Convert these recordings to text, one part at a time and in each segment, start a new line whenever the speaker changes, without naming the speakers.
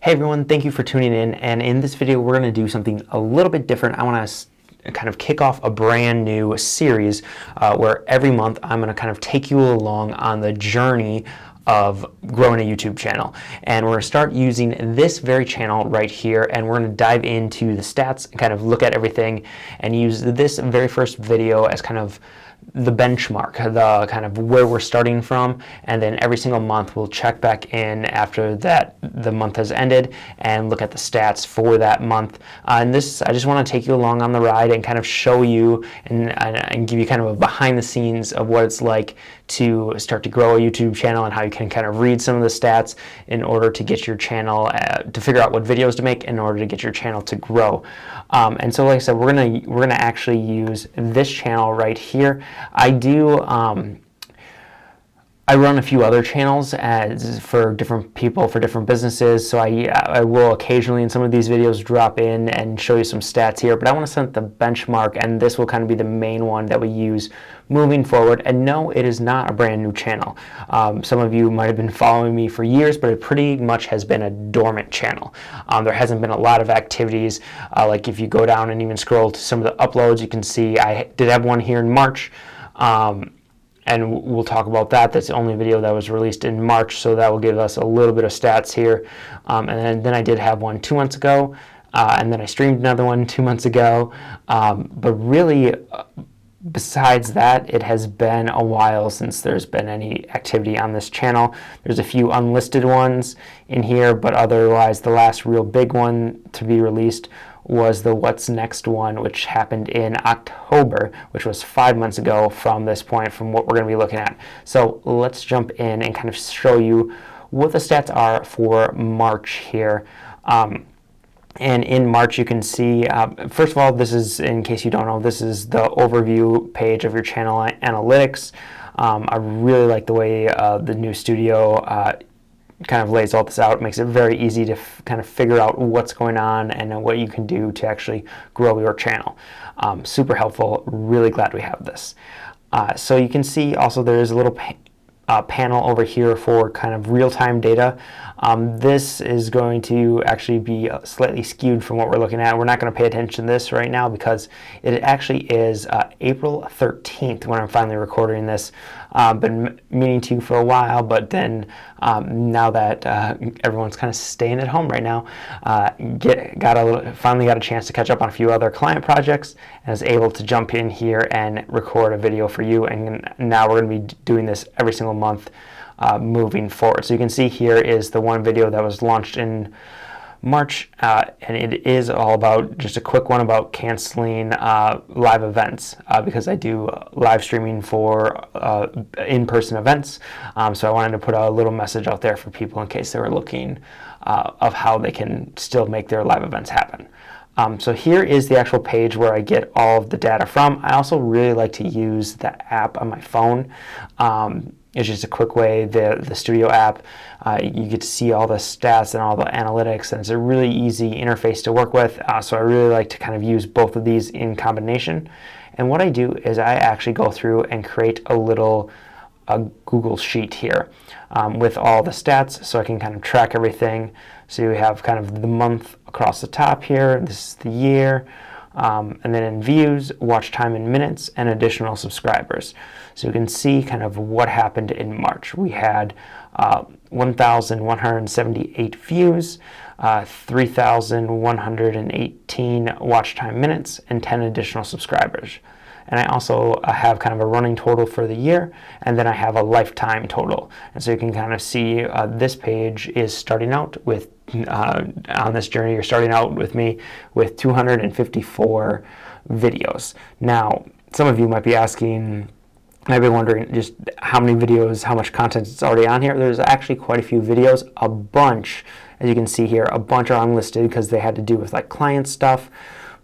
Hey everyone, thank you for tuning in, and in this video we're going to do something a little bit different. I want to kind of kick off a brand new series where every month I'm going to kind of take you along on the journey of growing a YouTube channel. And we're going to start using this very channel right here, and we're going to dive into the stats and kind of look at everything and use this very first video as kind of the benchmark, the kind of where we're starting from, and then every single month we'll check back in after that the month has ended and look at the stats for that month. And this, I just want to take you along on the ride and kind of show you and give you kind of a behind the scenes of what it's like to start to grow a YouTube channel and how you can kind of read some of the stats in order to get your channel to figure out what videos to make in order to get your channel to grow. And so like I said, we're gonna actually use this channel right here. I run a few other channels for different people, for different businesses, so I will occasionally in some of these videos drop in and show you some stats here, but I want to set the benchmark, and this will kind of be the main one that we use moving forward. And no, it is not a brand new channel. Some of you might have been following me for years, but it pretty much has been a dormant channel. There hasn't been a lot of activities, like if you go down and even scroll to some of the uploads, you can see I did have one here in March. And we'll talk about that. That's the only video that was released in March, so that will give us a little bit of stats here. And then I did have one 2 months ago, and then I streamed another one 2 months ago. But really, besides that, it has been a while since there's been any activity on this channel. There's a few unlisted ones in here, but otherwise the last real big one to be released was the What's Next one, which happened in October, which was 5 months ago from this point, from what we're going to be looking at. So let's jump in and kind of show you what the stats are for March here. And in March, you can see, first of all, this is, in case you don't know, this is the overview page of your channel analytics. I really like the way the new studio kind of lays all this out. It makes it very easy to kind of figure out what's going on and what you can do to actually grow your channel. Super helpful. Really glad we have this. So you can see also there is a little panel over here for kind of real-time data. This is going to actually be slightly skewed from what we're looking at. We're not going to pay attention to this right now because it actually is April 13th when I'm finally recording this. Been meaning to for a while, but then now that everyone's kind of staying at home right now, finally got a chance to catch up on a few other client projects and was able to jump in here and record a video for you. And now we're going to be doing this every single month moving forward. So you can see here is the one video that was launched in March, and it is all about, just a quick one about canceling live events, because I do live streaming for in-person events, so I wanted to put a little message out there for people in case they were looking of how they can still make their live events happen. So here is the actual page where I get all of the data from. I also really like to use the app on my phone. It's just a quick way, the Studio app, you get to see all the stats and all the analytics, and it's a really easy interface to work with, so I really like to kind of use both of these in combination. And what I do is I actually go through and create a Google Sheet here with all the stats, so I can kind of track everything. So you have kind of the month across the top here, this is the year, and then in views, watch time in minutes, and additional subscribers. So you can see kind of what happened in March. We had 1,178 views, 3,118 watch time minutes, and 10 additional subscribers. And I also have kind of a running total for the year, and then I have a lifetime total. And so you can kind of see this page is starting out with, on this journey, you're starting out with me with 254 videos. Now, some of you might be asking, I've been wondering just how many videos, how much content is already on here. There's actually quite a few videos, a bunch, as you can see here, a bunch are unlisted because they had to do with like client stuff.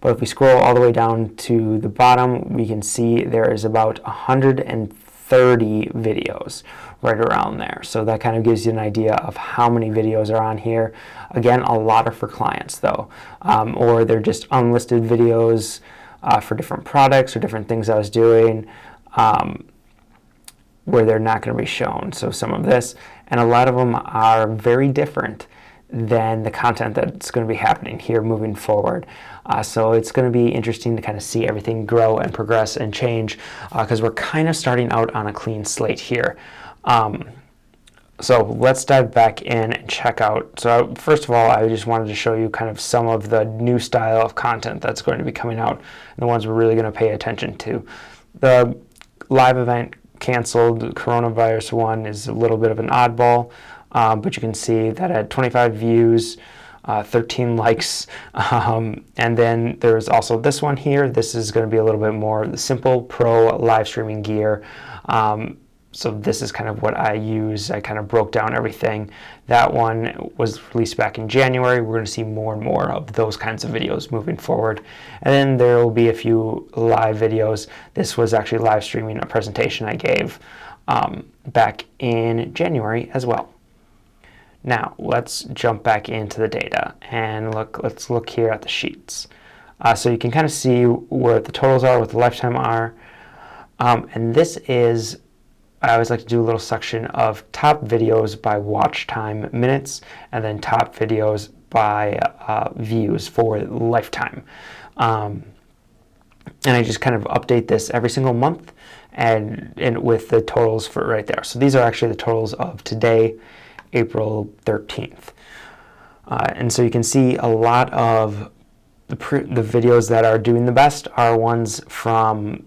But if we scroll all the way down to the bottom, we can see there is about 130 videos right around there. So that kind of gives you an idea of how many videos are on here. Again, a lot are for clients though, or they're just unlisted videos for different products or different things I was doing. Where they're not going to be shown. So some of this, and a lot of them are very different than the content that's going to be happening here moving forward. So it's going to be interesting to kind of see everything grow and progress and change, because we're kind of starting out on a clean slate here. So let's dive back in and check out. So first of all, I just wanted to show you kind of some of the new style of content that's going to be coming out, and the ones we're really going to pay attention to. The live event canceled coronavirus one is a little bit of an oddball, but you can see that at 25 views, 13 likes, and then there's also this one here. This is going to be a little bit more simple pro live streaming gear. So this is kind of what I use. I kind of broke down everything. That one was released back in January. We're going to see more and more of those kinds of videos moving forward. And then there will be a few live videos. This was actually live streaming a presentation I gave back in January as well. Now let's jump back into the data and let's look here at the sheets. So you can kind of see where the totals are, what the lifetime are. And this is, I always like to do a little section of top videos by watch time minutes, and then top videos by views for lifetime. And I just kind of update this every single month and with the totals for right there. So these are actually the totals of today, April 13th. And so you can see a lot of the videos that are doing the best are ones from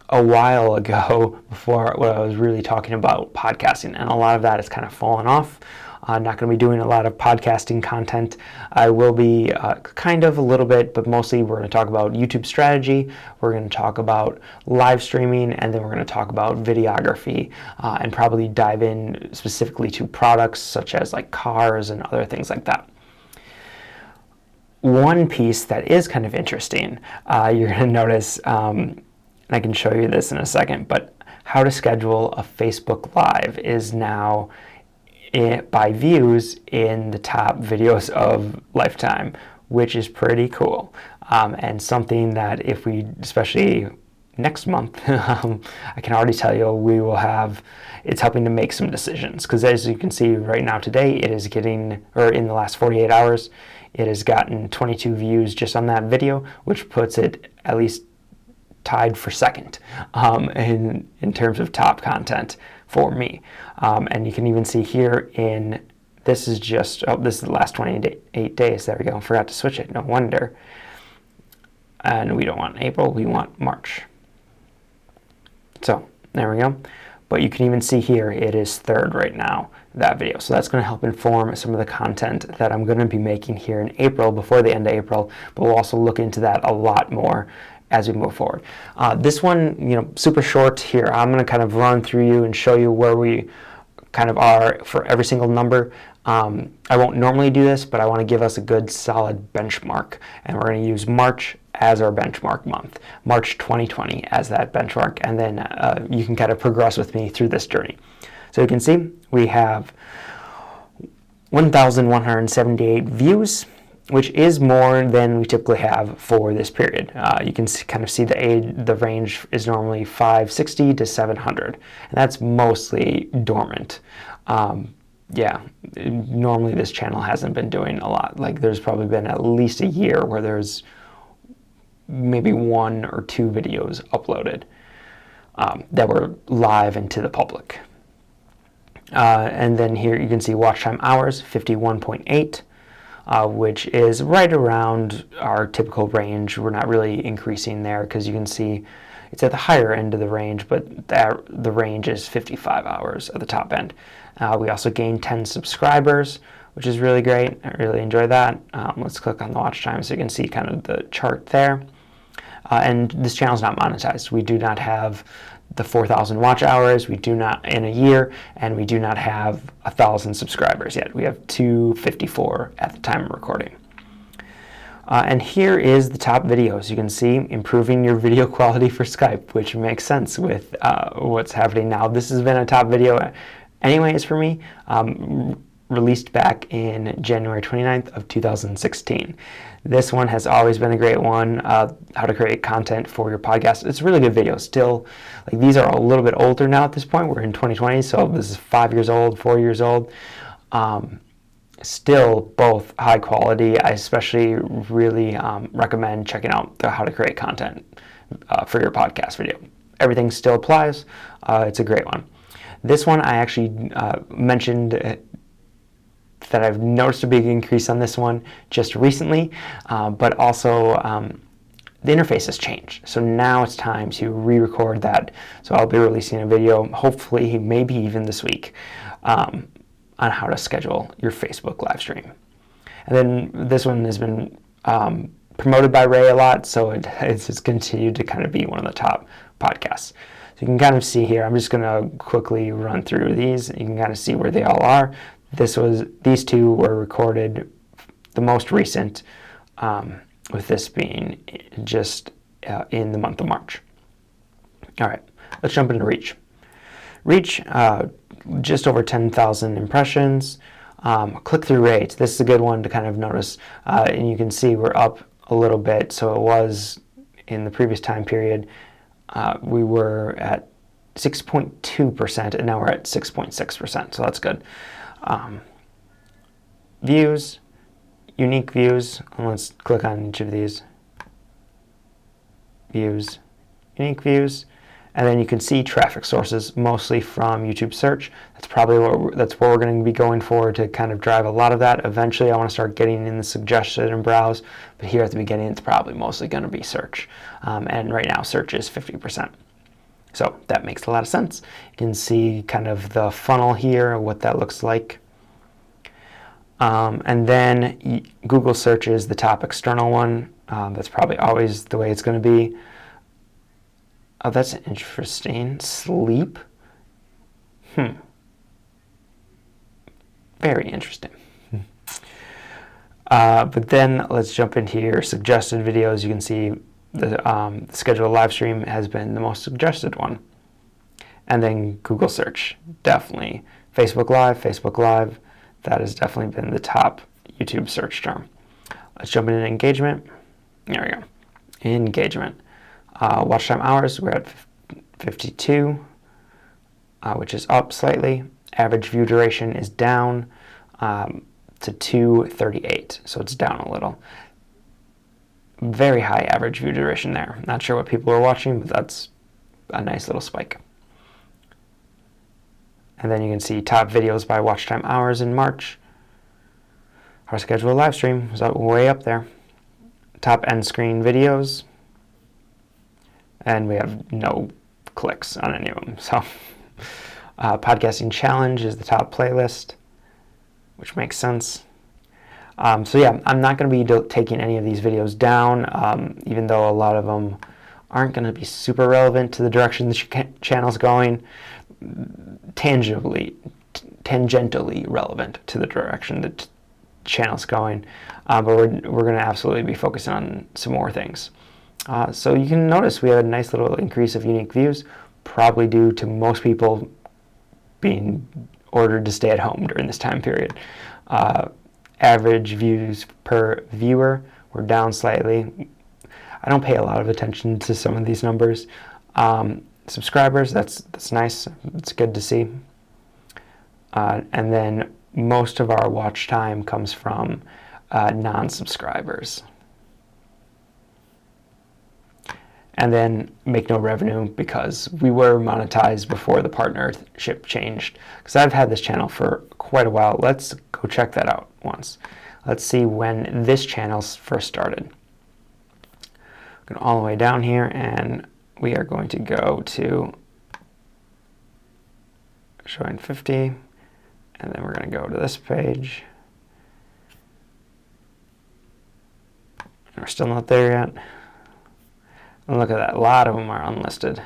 a while ago, before when I was really talking about podcasting, and a lot of that has kind of fallen off. I'm not going to be doing a lot of podcasting content. I will be kind of a little bit, but mostly we're going to talk about YouTube strategy, we're going to talk about live streaming, and then we're going to talk about videography, and probably dive in specifically to products such as like cars and other things like that. One piece that is kind of interesting, you're going to notice, I can show you this in a second, but how to schedule a Facebook Live is now by views in the top videos of lifetime, which is pretty cool, and something that if we, especially next month, I can already tell you we will have, it's helping to make some decisions, because as you can see right now today, it is getting, or in the last 48 hours, it has gotten 22 views just on that video, which puts it at least tied for second in terms of top content for me. And you can even see here this is just, this is the last 28 days. There we go. Forgot to switch it. No wonder. And we don't want April. We want March. So there we go. But you can even see here it is third right now, that video. So that's going to help inform some of the content that I'm going to be making here in April, before the end of April. But we'll also look into that a lot more as we move forward. This one, super short here. I'm going to kind of run through you and show you where we kind of are for every single number. I won't normally do this, but I want to give us a good solid benchmark, and we're going to use March as our benchmark month, March 2020 as that benchmark, and then you can kind of progress with me through this journey. So you can see we have 1,178 views, which is more than we typically have for this period. You can kind of see the range is normally 560 to 700, and that's mostly dormant. Normally this channel hasn't been doing a lot. Like, there's probably been at least a year where there's maybe 1 or 2 videos uploaded that were live and to the public. And then here you can see watch time hours, 51.8. Which is right around our typical range. We're not really increasing there, because you can see it's at the higher end of the range, but the range is 55 hours at the top end. We also gained 10 subscribers, which is really great. I really enjoy that. Let's click on the watch time so you can see kind of the chart there. And this channel is not monetized. We do not have the 4,000 watch hours, we do not in a year, and we do not have 1,000 subscribers yet. We have 254 at the time of recording. And here is the top videos. You can see improving your video quality for Skype, which makes sense with what's happening now. This has been a top video anyways for me, released back in January 29th of 2016. This one has always been a great one, how to create content for your podcast. It's a really good video still. Like, these are a little bit older now at this point. We're in 2020, so this is 5 years old, 4 years old. still both high quality. I especially really recommend checking out the how to create content for your podcast video. Everything still applies. It's a great one. This one I actually mentioned that I've noticed a big increase on this one just recently, but also the interface has changed. So now it's time to re-record that. So I'll be releasing a video, hopefully, maybe even this week, on how to schedule your Facebook live stream. And then this one has been promoted by Ray a lot, so it's just continued to kind of be one of the top podcasts. So you can kind of see here, I'm just going to quickly run through these. You can kind of see where they all are. These two were recorded, the most recent, with this being just in the month of March. All right, let's jump into Reach. Reach, just over 10,000 impressions. Click-through rate, this is a good one to kind of notice. And you can see we're up a little bit. So it was in the previous time period, we were at 6.2%, and now we're at 6.6%. So that's good. Views, unique views. Let's click on each of these. Views, unique views. And then you can see traffic sources, mostly from YouTube search. That's probably what we're going to be going for to kind of drive a lot of that. Eventually, I want to start getting in the suggested and browse. But here at the beginning, it's probably mostly going to be search. And right now, search is 50%. So that makes a lot of sense. You can see kind of the funnel here, what that looks like. And then Google search is the top external one. That's probably always the way it's going to be. Oh, that's interesting. Sleep. Very interesting. But then let's jump into here. Suggested videos. You can see the scheduled live stream has been the most suggested one. And then Google search, definitely. Facebook Live. That has definitely been the top YouTube search term. Let's jump into engagement. There we go. Engagement. Watch time hours, we're at 52, which is up slightly. Average view duration is down to 238, so it's down a little. Very high average view duration there. Not sure what people are watching, but that's a nice little spike. And then you can see top videos by watch time hours in March. Our scheduled live stream is way up there. Top end screen videos. And we have no clicks on any of them. So podcasting challenge is the top playlist, which makes sense. So yeah, I'm not going to be taking any of these videos down, even though a lot of them aren't going to be super relevant to the direction the channel's going. Tangentially relevant to the direction the channel's going, but we're going to absolutely be focusing on some more things. So you can notice we have a nice little increase of unique views, probably due to most people being ordered to stay at home during this time period. Average views per viewer were down slightly. I don't pay a lot of attention to some of these numbers. Subscribers, that's nice. It's good to see. And then most of our watch time comes from non-subscribers. And then make no revenue because we were monetized before the partnership changed. Because I've had this channel for quite a while. Let's go check that out once. Let's see when this channel first started. Going all the way down here, and we are going to go to showing 50, and then we're going to go to this page. We're still not there yet. And look at that, a lot of them are unlisted.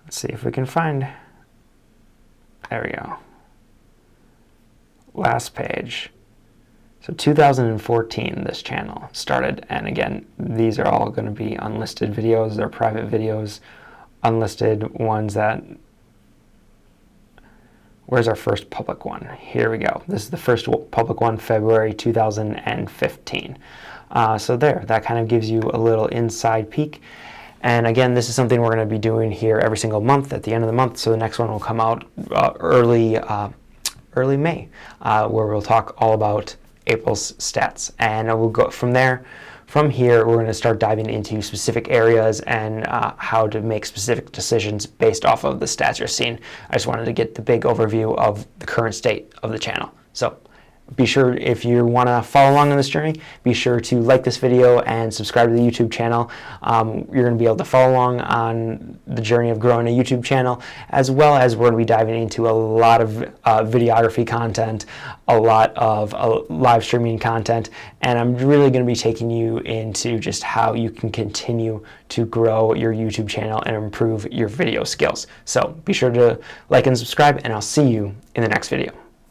Let's see if we can find, there we go. Last page. So 2014, this channel started, and again, these are all going to be unlisted videos. They're private videos, unlisted ones that Where's our first public one? Here we go. This is the first public one, February 2015. So there, that kind of gives you a little inside peek. And again, this is something we're going to be doing here every single month at the end of the month. So the next one will come out early May, where we'll talk all about April's stats. And we'll go from there. From here, we're going to start diving into specific areas and how to make specific decisions based off of the stats you're seeing. I just wanted to get the big overview of the current state of the channel. So be sure, if you want to follow along on this journey, be sure to like this video and subscribe to the YouTube channel. You're going to be able to follow along on the journey of growing a YouTube channel, as well as we're going to be diving into a lot of videography content, a lot of live streaming content, and I'm really going to be taking you into just how you can continue to grow your YouTube channel and improve your video skills. So be sure to like and subscribe, and I'll see you in the next video.